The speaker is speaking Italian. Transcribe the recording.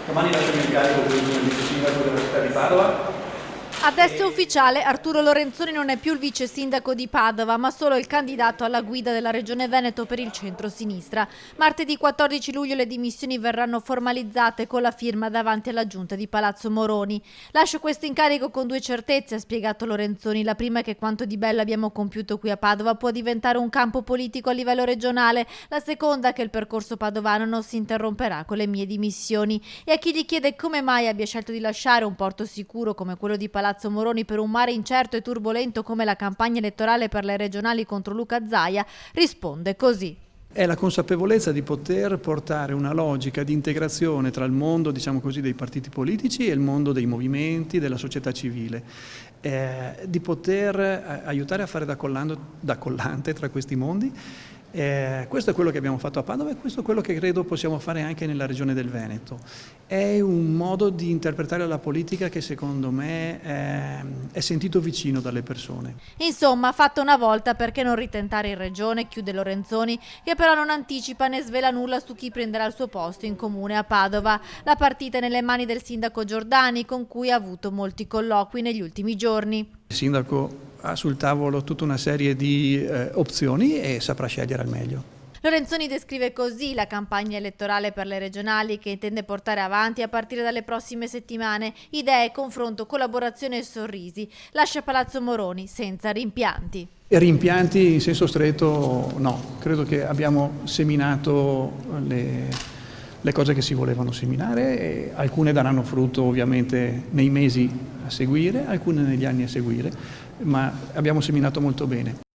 Domani lascia l'incarico come vice sindaco della città di Padova. Adesso è ufficiale, Arturo Lorenzoni non è più il vice sindaco di Padova, ma solo il candidato alla guida della Regione Veneto per il centro-sinistra. Martedì 14 luglio le dimissioni verranno formalizzate con la firma davanti alla giunta di Palazzo Moroni. Lascio questo incarico con due certezze, ha spiegato Lorenzoni. La prima è che quanto di bello abbiamo compiuto qui a Padova può diventare un campo politico a livello regionale. La seconda è che il percorso padovano non si interromperà con le mie dimissioni. E a chi gli chiede come mai abbia scelto di lasciare un porto sicuro come quello di Palazzo Moroni per un mare incerto e turbolento come la campagna elettorale per le regionali contro Luca Zaia, risponde così. È la consapevolezza di poter portare una logica di integrazione tra il mondo, diciamo così, dei partiti politici e il mondo dei movimenti, della società civile, di poter aiutare a fare da collante tra questi mondi. Questo è quello che abbiamo fatto a Padova e questo è quello che credo possiamo fare anche nella regione del Veneto. È un modo di interpretare la politica che secondo me è sentito vicino dalle persone. Insomma, fatto una volta, perché non ritentare in regione, chiude Lorenzoni, che però non anticipa né svela nulla su chi prenderà il suo posto in comune a Padova. La partita è nelle mani del sindaco Giordani, con cui ha avuto molti colloqui negli ultimi giorni. Il sindaco ha sul tavolo tutta una serie di opzioni e saprà scegliere al meglio. Lorenzoni descrive così la campagna elettorale per le regionali che intende portare avanti a partire dalle prossime settimane: idee, confronto, collaborazione e sorrisi. Lascia Palazzo Moroni senza rimpianti. Rimpianti in senso stretto no, credo che abbiamo seminato le cose che si volevano seminare e alcune daranno frutto ovviamente nei mesi a seguire, alcune negli anni a seguire, ma abbiamo seminato molto bene.